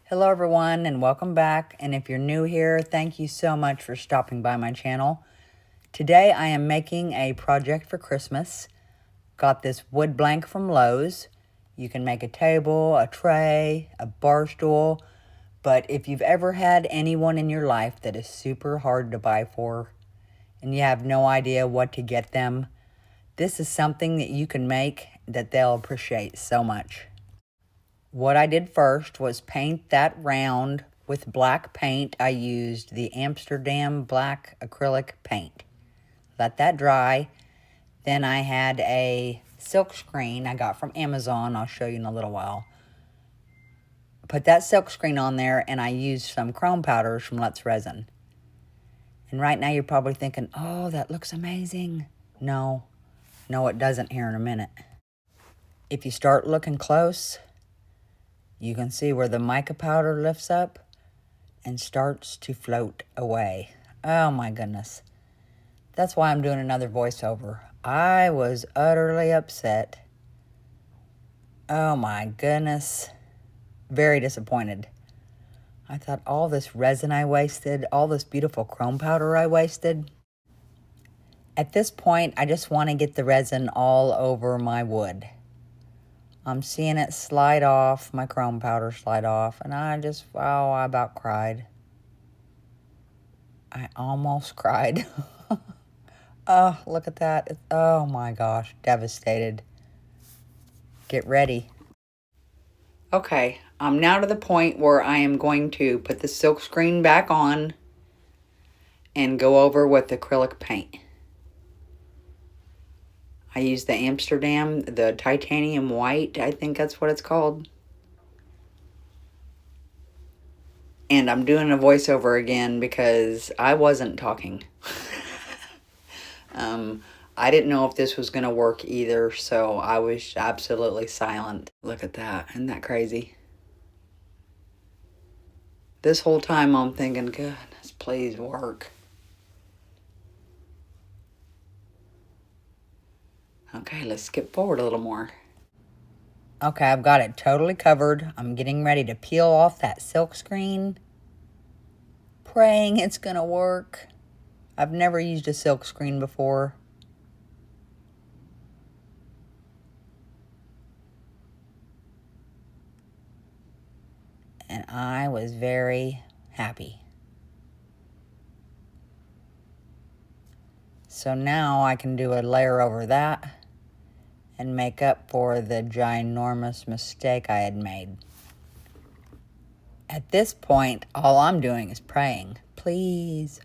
Hello everyone and welcome back, and if you're new here, thank you so much for stopping by my channel. Today I am making a project for Christmas. Got this wood blank from Lowe's. You can make a table, a tray, a bar stool, but if you've ever had anyone in your life that is super hard to buy for and you have no idea what to get them, this is something that you can make that they'll appreciate so much. What I did first was paint that round with black paint. I used the Amsterdam black acrylic paint. Let that dry. Then I had a silk screen I got from Amazon. I'll show you in a little while. Put that silk screen on there, and I used some chrome powders from Let's Resin. And right now you're probably thinking, oh, that looks amazing. No, it doesn't here in a minute. If you start looking close, you can see where the mica powder lifts up and starts to float away. Oh my goodness. That's why I'm doing another voiceover. I was utterly upset. Oh my goodness. Very disappointed. I thought all this resin I wasted, all this beautiful chrome powder I wasted. At this point, I just want to get the resin all over my wood. I'm seeing it slide off, my chrome powder slide off, and I about cried. I almost cried. Oh, look at that. Oh my gosh, devastated. Get ready. Okay, I'm now to the point where I am going to put the silk screen back on and go over with acrylic paint. I use the Amsterdam, the titanium white, I think that's what it's called. And I'm doing a voiceover again because I wasn't talking. I didn't know if this was going to work either, so I was absolutely silent. Look at that. Isn't that crazy? This whole time I'm thinking, goodness, please work. Okay, let's skip forward a little more. Okay, I've got it totally covered. I'm getting ready to peel off that silk screen, praying it's gonna work. I've never used a silk screen before. And I was very happy. So now I can do a layer over that and make up for the ginormous mistake I had made. At this point, all I'm doing is praying. Please,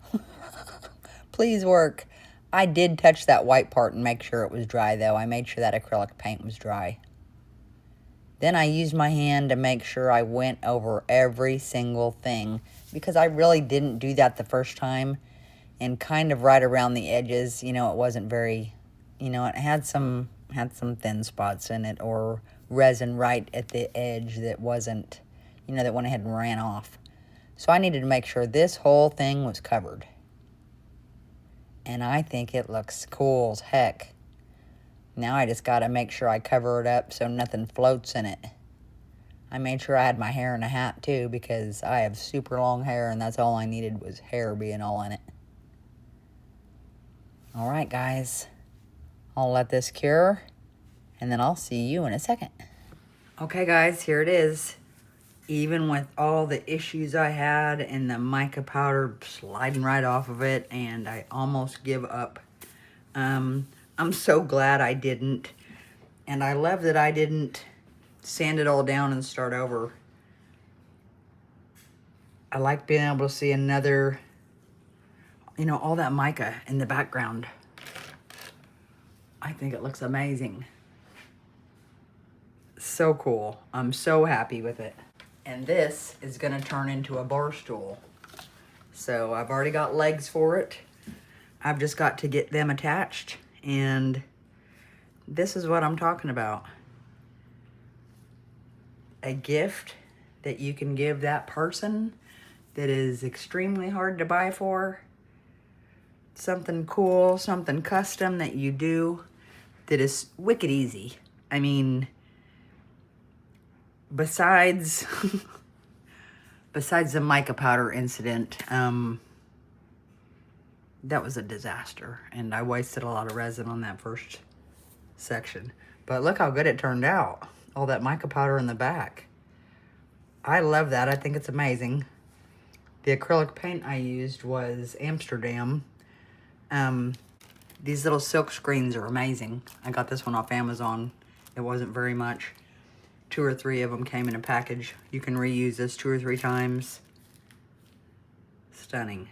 please work. I did touch that white part and make sure it was dry, though. I made sure that acrylic paint was dry. Then I used my hand to make sure I went over every single thing, because I really didn't do that the first time. And kind of right around the edges, it wasn't very, it had some thin spots in it, or resin right at the edge that wasn't, that went ahead and ran off. So I needed to make sure this whole thing was covered. And I think it looks cool as heck. Now I just got to make sure I cover it up so nothing floats in it. I made sure I had my hair in a hat too, because I have super long hair and that's all I needed was hair being all in it. All right, guys. I'll let this cure and then I'll see you in a second. Okay, guys, here it is. Even with all the issues I had and the mica powder sliding right off of it, and I almost give up. I'm so glad I didn't. And I love that I didn't sand it all down and start over. I like being able to see another, all that mica in the background. I think it looks amazing. So cool. I'm so happy with it. And this is gonna turn into a bar stool. So I've already got legs for it. I've just got to get them attached, and this is what I'm talking about. A gift that you can give that person that is extremely hard to buy for. Something cool, something custom that you do that is wicked easy. I mean, besides besides the mica powder incident, that was a disaster. And I wasted a lot of resin on that first section. But look how good it turned out. All that mica powder in the back. I love that. I think it's amazing. The acrylic paint I used was Amsterdam. These little silk screens are amazing. I got this one off Amazon. It wasn't very much. 2 or 3 of them came in a package. You can reuse this 2 or 3 times. Stunning.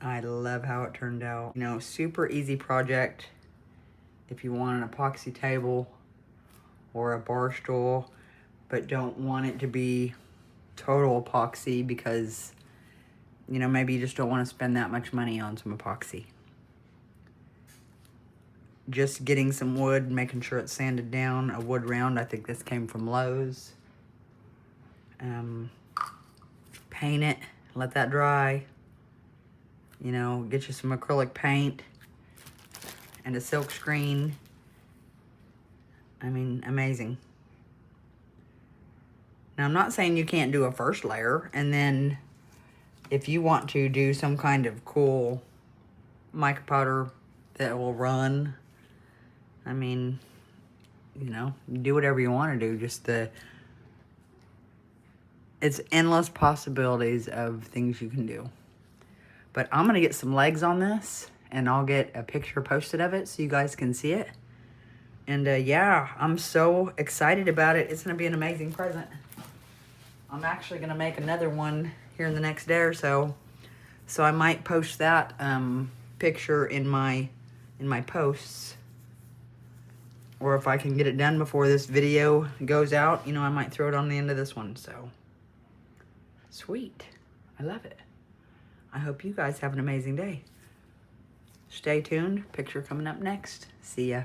I love how it turned out. You know, super easy project. If you want an epoxy table or a bar stool, but don't want it to be total epoxy because, you know, maybe you just don't want to spend that much money on some epoxy. Just getting some wood, making sure it's sanded down, a wood round. I think this came from Lowe's. Paint it, let that dry. You know, get you some acrylic paint and a silk screen. I mean, amazing. Now, I'm not saying you can't do a first layer, and then if you want to do some kind of cool mica powder that will run, I mean, you know, do whatever you want to do. Just it's endless possibilities of things you can do. But I'm going to get some legs on this, and I'll get a picture posted of it so you guys can see it. And yeah, I'm so excited about it. It's going to be an amazing present. I'm actually going to make another one here in the next day or so. So I might post that picture in my posts. Or if I can get it done before this video goes out, you know, I might throw it on the end of this one. So, sweet. I love it. I hope you guys have an amazing day. Stay tuned. Picture coming up next. See ya.